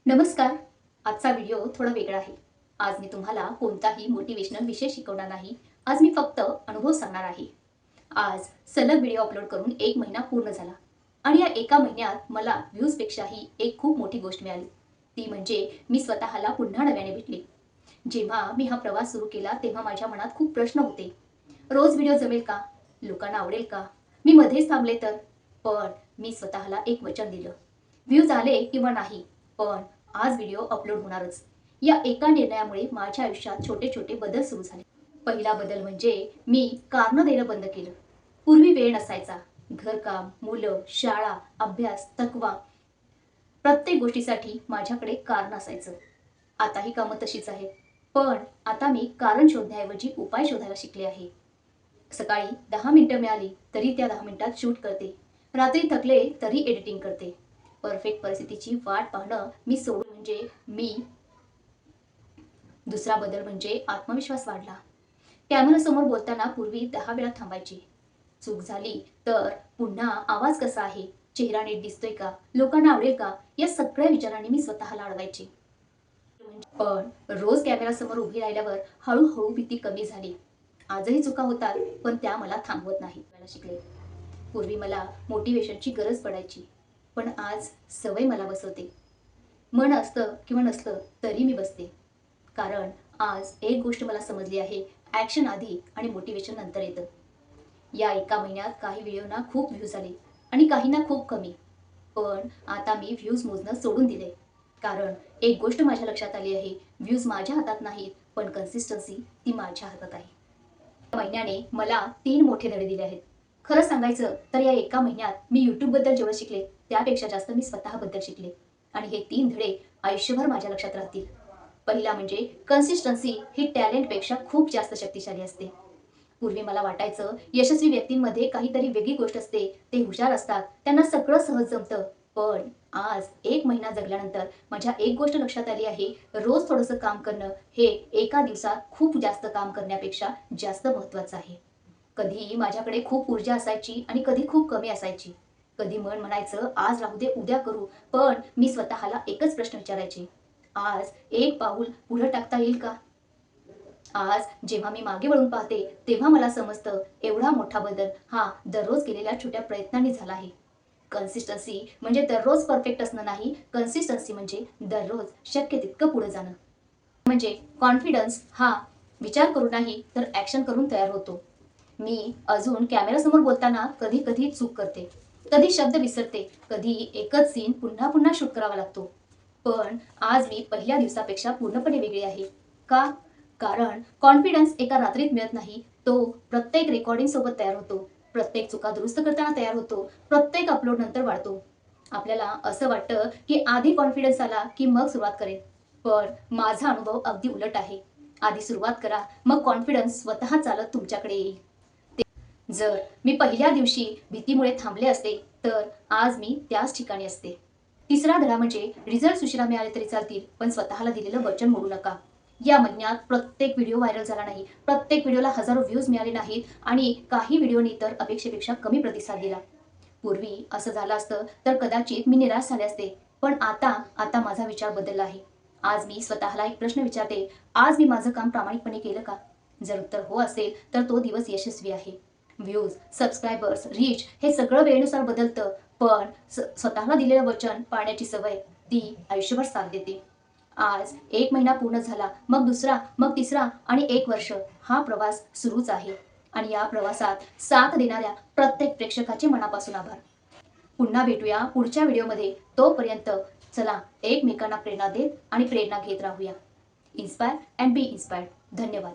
नमस्कार. आजचा व्हिडिओ थोडा वेगळा आहे. आज मी तुम्हाला कोणताही मोटिवेशनल विषय शिकवणार नाही. आज मी फक्त अनुभव सांगणार आहे. आज सलग व्हिडिओ अपलोड करून 1 महिना पूर्ण झाला आणि या एका महिन्यात मला व्ह्यूजपेक्षाही एक खूप मोठी गोष्ट मिळाली. ती म्हणजे मी स्वतःला पुन्हा नव्याने भेटले. जेव्हा मी हा प्रवास सुरू केला तेव्हा माझ्या मनात खूप प्रश्न होते. रोज व्हिडिओ जमेल का? लोकांना आवडेल का? मी मध्येच थांबले तर? पण मी स्वतःला एक वचन दिलं. व्ह्यूज आले किंवा नाही, पण आज व्हिडिओ अपलोड होणारच. या एका निर्णयामुळे माझ्या आयुष्यात छोटे छोटे बदल सुरू झाले. पहिला बदल म्हणजे मी कारणं देणं बंद केलं. पूर्वी वेळ नसायचा. घरकाम, मुलं, शाळा, अभ्यास, थकवा, प्रत्येक गोष्टीसाठी माझ्याकडे कारण असायचं. आता ही कामं तशीच आहेत. पण आता मी कारण शोधण्याऐवजी उपाय शोधायला शिकले आहे. सकाळी 10 मिनिटं मिळाली तरी त्या 10 मिनिटात शूट करते. रात्री थकले तरी एडिटिंग करते. परफेक्ट परिस्थितीची वाट पाहणं मी सोडून म्हणजे मी दुसरा बदल म्हणजे आत्मविश्वास वाढला. कॅमेरासमोर बोलताना पूर्वी 10 वेळा थांबायची. चूक झाली तर पुन्हा आवाज कसा आहे, चेहरा नीट दिसतोय का, लोकांना आवडेल का, या सगळ्या विचारांनी मी स्वतःला अडवायचे. पण रोज कॅमेरासमोर उभी राहिल्यावर हळूहळू भीती कमी झाली. आजही चुका होतात, पण त्या मला थांबवत नाही. मला शिकले. पूर्वी मला मोटिवेशनची गरज पडायची, पण आज सवय मला बसवते. मन असतं किंवा नसलं तरी मी बसते. कारण आज एक गोष्ट मला समजली आहे, ॲक्शन आधी आणि मोटिवेशन नंतर येतं. या एका महिन्यात काही व्हिडिओना खूप व्ह्यूज आले आणि काहींना खूप कमी. पण आता मी व्ह्यूज मोजणं सोडून दिले. कारण एक गोष्ट माझ्या लक्षात आली आहे, व्ह्यूज माझ्या हातात नाहीत, पण कन्सिस्टन्सी ती माझ्या हातात आहे. या महिन्याने मला 3 मोठे धडे दिले आहेत. खरं सांगायचं तर या एका महिन्यात मी यूट्यूबबद्दल जेवढं शिकले त्यापेक्षा जास्त मी स्वतःबद्दल शिकले. आणि हे 3 धडे आयुष्यभर माझ्या लक्षात राहतील. पहिला म्हणजे कन्सिस्टन्सी ही टॅलेंटपेक्षा खूप जास्त शक्तिशाली असते. पूर्वी मला वाटायचं यशस्वी व्यक्तींमध्ये काहीतरी वेगळी गोष्ट असते, ते हुशार असतात, त्यांना सगळं सहज जमतं. पण आज 1 महिना जगल्यानंतर माझ्या एक गोष्ट लक्षात आली आहे, रोज थोडंसं काम करणं हे एका दिवसात खूप जास्त काम करण्यापेक्षा जास्त महत्त्वाचं आहे. कधी माझ्याकडे खूप ऊर्जा असायची आणि कधी खूप कमी असायची. कधी मन म्हणायचं आज राहू दे उद्या करू, पण मी स्वतःला एकच प्रश्न विचारायचे, आज एक पाऊल पुढे टाकता येईल का? आज जेव्हा मी मागे वळून पाहते तेव्हा मला समजतं एवढा मोठा बदल हा दररोज केलेल्या छोट्या प्रयत्नांनी झाला आहे. कन्सिस्टन्सी म्हणजे दररोज परफेक्ट असणं नाही, कन्सिस्टन्सी म्हणजे दररोज शक्य तितकं पुढे जाणं. म्हणजे कॉन्फिडन्स हा विचार करून नाही तर ॲक्शन करून तयार होतो. मी अजून कॅमेरासमोर बोलताना कधी कधी चूक करते, कधी शब्द विसरते, कधी एकच सीन पुन्हा पुन्हा शूट करावा लागतो. पण आज मी पहिल्या दिवसापेक्षा पूर्णपणे वेगळी आहे. का? कारण कॉन्फिडन्स एका रात्रीत मिळत नाही, तो प्रत्येक रेकॉर्डिंग सोबत तयार होतो, प्रत्येक चुका दुरुस्त करताना तयार होतो, प्रत्येक अपलोड नंतर वाढतो. आपल्याला असं वाटतं की आधी कॉन्फिडन्स आला की मग सुरुवात करेल, पण माझा अनुभव अगदी उलट आहे. आधी सुरुवात करा, मग कॉन्फिडन्स स्वतः चालत तुमच्याकडे येईल. जर मी पहिल्या दिवशी भीतीमुळे थांबले असते तर आज मी त्याच ठिकाणी असते. तिसरा धडा म्हणजे रिझल्ट उशिरा मिळाले तरी चालतील, पण स्वतःला दिलेलं वचन मोडू नका. या महिन्यात प्रत्येक व्हिडिओ व्हायरल झाला नाही, प्रत्येक व्हिडिओला हजारो व्ह्यूज मिळाले नाहीत आणि काही व्हिडिओनी तर अपेक्षेपेक्षा कमी प्रतिसाद दिला. पूर्वी असं झालं असतं तर कदाचित मी निराश झाले असते. पण आता आता माझा विचार बदलला आहे. आज मी स्वतःला एक प्रश्न विचारते, आज मी माझं काम प्रामाणिकपणे केलं का? जर उत्तर हो असेल तर तो दिवस यशस्वी आहे. व्ह्यूज, सबस्क्रायबर्स, रीच हे सगळं वेळेनुसार बदलतं, पण स्वतःला दिलेलं वचन पाळण्याची सवय ती आयुष्यभर साथ देते. आज 1 महिना पूर्ण झाला, मग दुसरा, मग तिसरा आणि 1 वर्ष हा प्रवास सुरूच आहे. आणि या प्रवासात साथ देणाऱ्या प्रत्येक प्रेक्षकाचे मनापासून आभार. पुन्हा भेटूया पुढच्या व्हिडिओमध्ये. तोपर्यंत चला एकमेकांना प्रेरणा देत आणि प्रेरणा घेत राहूया. Inspire and be inspired. धन्यवाद.